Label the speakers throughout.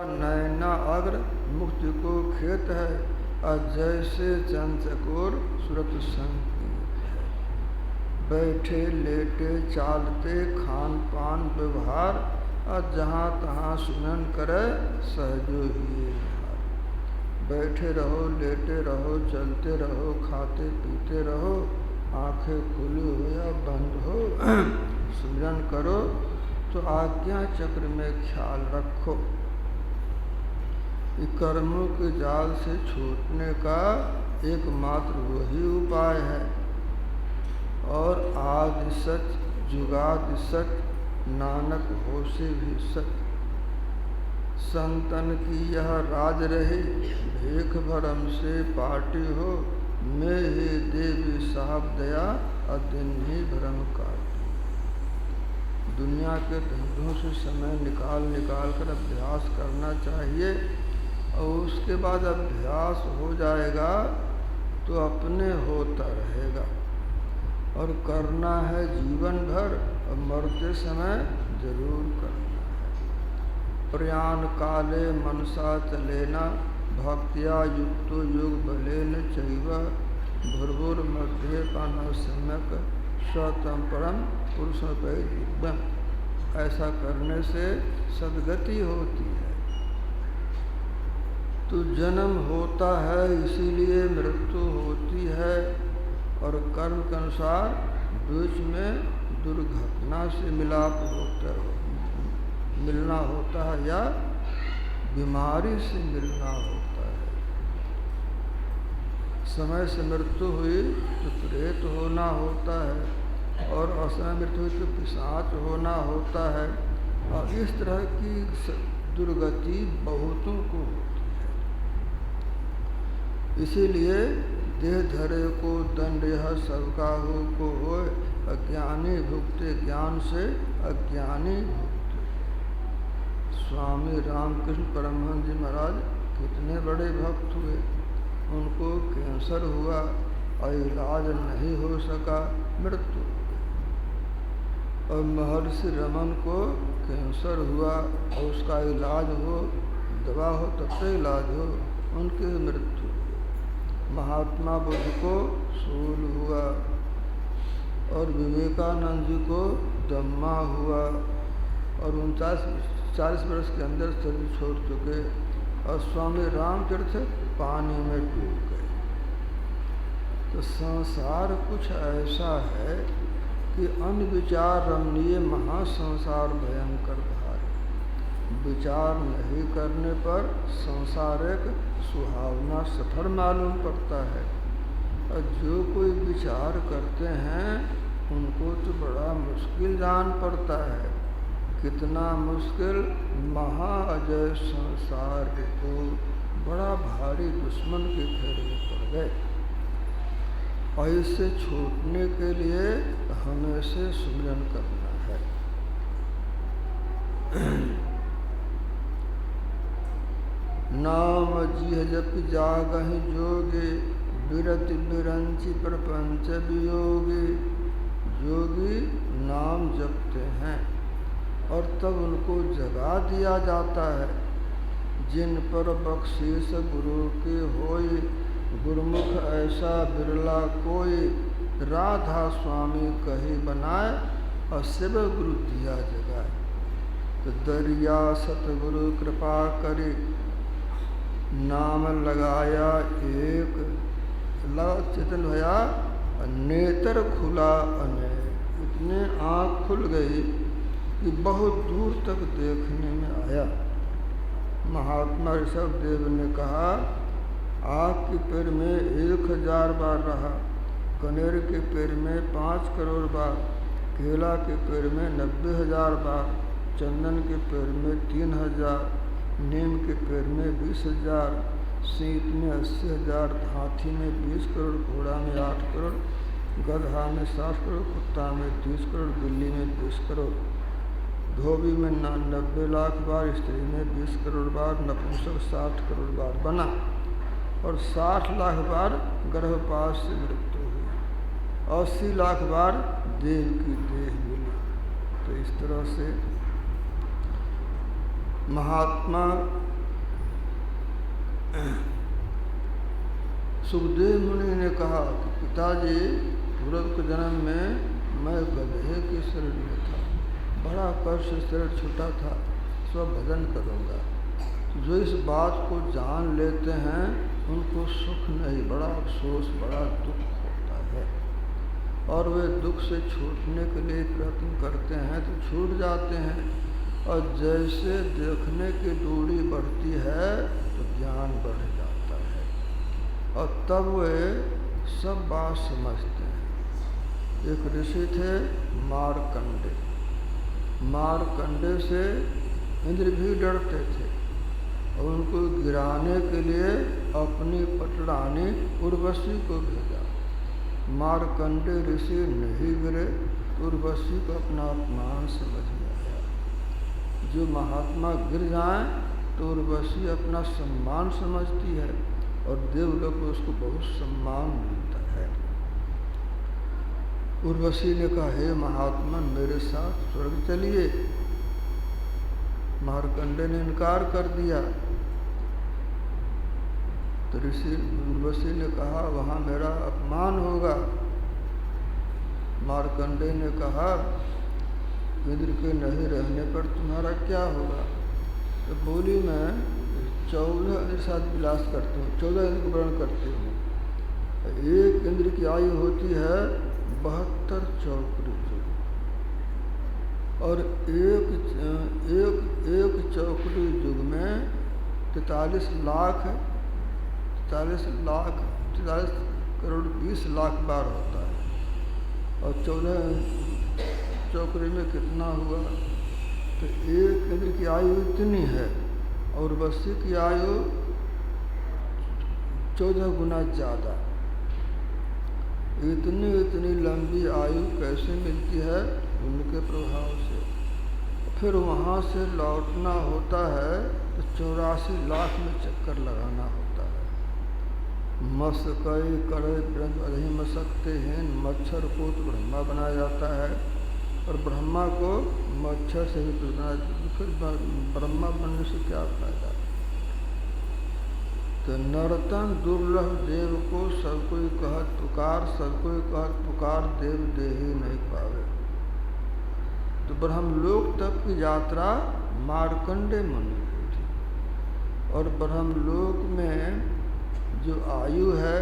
Speaker 1: नैना अग्र मुक्ति को खेत है, जैसे चंचकोर सुरत संगीत है। बैठे लेटे चालते खान पान व्यवहार, जहाँ तहाँ सुनन करे सहजो ही हार। बैठे रहो लेटे रहो चलते रहो खाते पीते रहो, आंखें खुली हो या बंद हो सुमिरन करो तो आज्ञा चक्र में ख्याल रखो। कर्मों के जाल से छूटने का एकमात्र वही उपाय है। और आदि सच जुगादि सच नानक हो से भी सच। संतन की यह राज रहे, भेख भरम से पाटी हो। मैं हे देवी साहब दया, दिन ही भरम काटी। दुनिया के धंधों से समय निकाल कर अभ्यास करना चाहिए, और उसके बाद अभ्यास हो जाएगा तो अपने होता रहेगा। और करना है जीवन भर, और मरते समय जरूर करना है। प्रयाण काले मनसा चलेना, भक्तिया युक्तो योग बलेन चैव। भुर्भुर मध्य पाना सम्यक स्वतम परम पुरुषों पे दिव्यम। ऐसा करने से सद्गति होती है। तो जन्म होता है इसीलिए मृत्यु होती है, और कर्म के अनुसार बीच में दुर्घटना से मिलना होता है या बीमारी से मिलना होता है। समय से मृत्यु हुई तो प्रेत होना होता है, और असमय मृत्यु हुई तो पिशाच होना होता है। और इस तरह की दुर्गति बहुतों को होती है। इसीलिए देह धरे को दंड यह सबका हो को होए, अज्ञानी भुगते ज्ञान से अज्ञानी भुगते। स्वामी रामकृष्ण परमहंस जी महाराज कितने बड़े भक्त हुए। उनको कैंसर हुआ और इलाज नहीं हो सका, मृत्यु हो गई। और महर्षि रमन को कैंसर हुआ और उसका इलाज हो, दवा हो तब तो इलाज हो, उनकी मृत्यु। महात्मा बुद्ध को सूल हुआ, और विवेकानंद जी को दम्मा हुआ, और 40 वर्ष के अंदर शरीर छोड़ चुके। और स्वामी रामतीर्थ पानी में डूब गए। तो संसार कुछ ऐसा है कि अनविचार रमणीय महासंसार भयंकर भारी। विचार नहीं करने पर संसार एक सुहावना सफर मालूम पड़ता है। और जो कोई विचार करते हैं उनको तो बड़ा मुश्किल जान पड़ता है। कितना मुश्किल, महाअजय संसार को बड़ा भारी दुश्मन के फेरे में पड़ गए। और इससे छूटने के लिए हमें से सुमिरन करना है। नाम जिह जप जागहि जोगे, बिरति बिरंचि प्रपंच वियोगे। योगी नाम जपते हैं और तब उनको जगा दिया जाता है। जिन पर बख्शीश गुरु के होए, गुरुमुख ऐसा बिरला कोई। राधा स्वामी कही बनाए, और शिव गुरु दिया जगाए। तो दरिया सतगुरु कृपा करे, नाम लगाया एक। चेतन भया नेत्र खुला अनेक। इतने आँख खुल गई कि बहुत दूर तक देखने में आया। महात्मा ऋषभ देव ने कहा, आँख के पैर में 1000 बार रहा, कनेर के पैर में 5 करोड़ बार, केला के पैर में 90,000 बार, चंदन के पैर में 3000, नीम के पैर में 20,000, सीप में 80,000, हाथी में 20 करोड़, घोड़ा में 8 करोड़, गधा में 60 करोड़, कुत्ता में 30 करोड़, बिल्ली में 20 करोड़, धोबी में 90 लाख बार, स्त्री में 20 करोड़ बार, नपुंसक 60 करोड़ बार बना। और 60 लाख बार गर्भपात से मृत्यु हुई, 80 लाख बार देव की देह मिली। तो इस तरह से महात्मा सुखदेव मुनि ने कहा कि पिताजी, पूर्व के जन्म में मैं गधे के शरीर में था, बड़ा कष्ट, शरीर छोटा था, सब भजन करूँगा। जो इस बात को जान लेते हैं उनको सुख नहीं, बड़ा अफसोस, बड़ा दुख होता है, और वे दुख से छूटने के लिए प्रयत्न करते हैं तो छूट जाते हैं। और जैसे देखने की दूरी बढ़ती है तो ज्ञान बढ़ जाता है, और तब वे सब बात समझते हैं। एक ऋषि थे मारकंडे, मारकंडे से इंद्र भी डरते थे और उनको गिराने के लिए अपनी पटरानी उर्वशी को भेजा। मारकंडे ऋषि नहीं गिरे, उर्वशी को अपना अपमान समझ में आया। जो महात्मा गिर जाएं तो उर्वशी अपना सम्मान समझती है, और देवलोक में उसको बहुत सम्मान मिलता है। उर्वशी ने कहा, हे महात्मा, मेरे साथ स्वर्ग चलिए। मारकंडे ने इनकार कर दिया। तो ऋषि उर्वशी ने कहा, वहाँ मेरा अपमान होगा। मारकंडे ने कहा, इंद्र के नहीं रहने पर तुम्हारा क्या होगा? तो बोली, मैं 14 इंद्र साथ विलास करती हूँ, 14 इंद्र को वर्ण करती हूँ। एक इंद्र की आयु होती है 72 चौकड़ी युग, और एक चौकड़ी युग में 43 लाख 43 करोड़ 20 लाख बार होता है, और 14 चौकड़ी में कितना हुआ? तो एक इंद्र की आयु इतनी है, और उर्वशी की आयु 14 गुना ज़्यादा। इतनी लंबी आयु कैसे मिलती है? उनके प्रभाव से। फिर वहाँ से लौटना होता है तो 84 लाख में चक्कर लगाना होता है। मस कई करे ब्रह्म अधि मसकते हैं, मच्छर को तो ब्रह्मा बनाया जाता है, और ब्रह्मा को मच्छर से भी बनाया, फिर ब्रह्मा बनने से क्या फायदा? तो नर्तन दुर्लभ देव को सब कोई कहत पुकार, सब कोई कहत पुकार, देव देही नहीं पावे। तो ब्रह्मलोक तक की यात्रा मारकंडे मुनि की थी, और ब्रह्मलोक में जो आयु है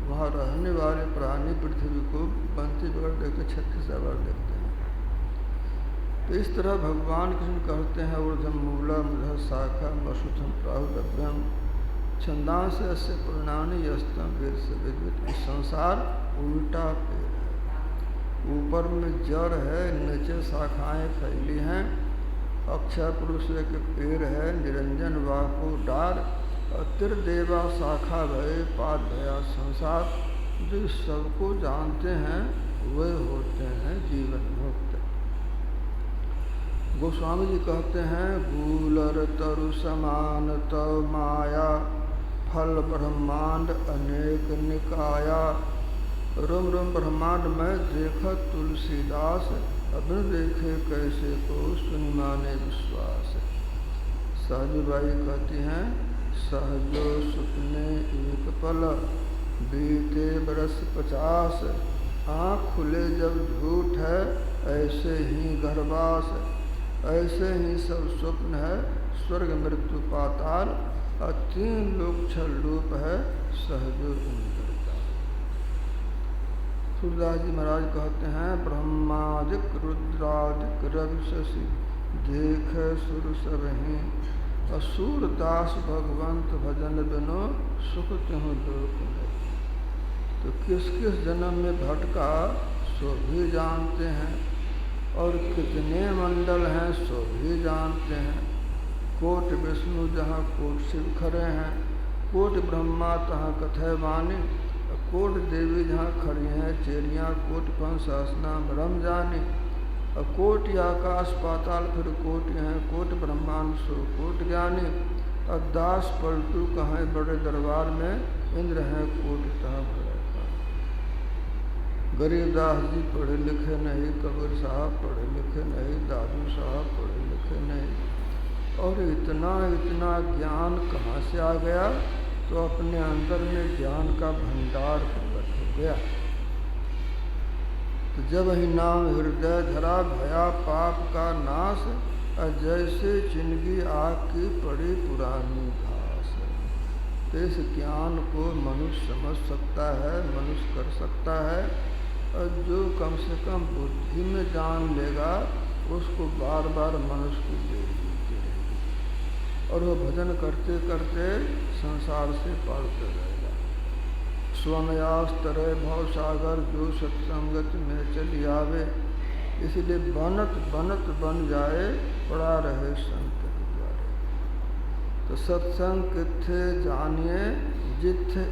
Speaker 1: वहाँ रहने वाले प्राणी पृथ्वी को बनते बगैर देखते 36 बार देखते हैं। तो इस तरह भगवान कृष्ण कहते हैं, ऊर्ध्वं मूलम अधः शाखा मशुथम प्राहुरभ्यम छंदांस से पूर्णानि यस्तम वेद से विद्युत। संसार उल्टा पेड़ है, ऊपर में जड़ है, नीचे शाखाएं फैली हैं। अक्षय पुरुष एक पेड़ है, निरंजन वाको डार, त्रिदेवा शाखा भय पाद भया संसार। जो सबको जानते हैं वे होते हैं जीवन मुक्त। गोस्वामी जी कहते हैं, गूलर तरु समान तव माया, फल ब्रह्मांड अनेक निकाया। रुम रुम ब्रह्मांड में देखत तुलसीदास, अबिन देखे कैसे को सुनि माने विश्वास। सहजबाई कहती हैं, सहजो सुपने एक पल, बीते बरस 50। आँख खुले जब झूठ है, ऐसे ही घरवास। ऐसे ही सब स्वप्न है, स्वर्ग मृत्यु पाताल। 3 लोक छल रूप है, सहजो इंद्रता। सूरदास जी महाराज कहते हैं, ब्रह्मादिक रुद्रादिक रवि शशि, देख सुर सबहि। असुर दास भगवंत भजन बिनो, सुख त्यों लोक में। तो किस किस जन्म में भटका सो भी जानते हैं, और कितने मंडल हैं सो भी जानते हैं। कोट विष्णु जहाँ कोट शिव खड़े हैं, कोट ब्रह्मा तहाँ कथय वाणी। कोट देवी जहाँ खड़ी हैं चेरियाँ, कोट पंच सहस्रनाम रम जानी। कोट आकाश पाताल फिर कोट हैं, कोट ब्रह्मांड सो कोट ज्ञानी। अब दास पलटू कहाँ बड़े दरबार में, इंद्र हैं कोट तहाँ भरे। गरीबदास जी पढ़े लिखे नहीं, कबीर साहब पढ़े लिखे नहीं, दादू साहब पढ़े लिखे नहीं, और इतना ज्ञान कहाँ से आ गया? तो अपने अंदर में ज्ञान का भंडार प्रकट हो गया। तो जब ही नाम हृदय धरा भया पाप का नाश, जैसे चिनगी आग की पड़ी पुरानी घास। तो इस ज्ञान को मनुष्य समझ सकता है, मनुष्य कर सकता है, और जो कम से कम बुद्धि में जान लेगा उसको बार बार मनुष्य की बेल मिलती रहेगी और वो भजन करते करते संसार से पारते रहेगा। स्वनयास तरह भव सागर जो सत्संगत में चली आवे, इसलिए बनत बनत बन जाए पड़ा रहे संत के द्वारे। तो सत्संग किथे जानिए जिथे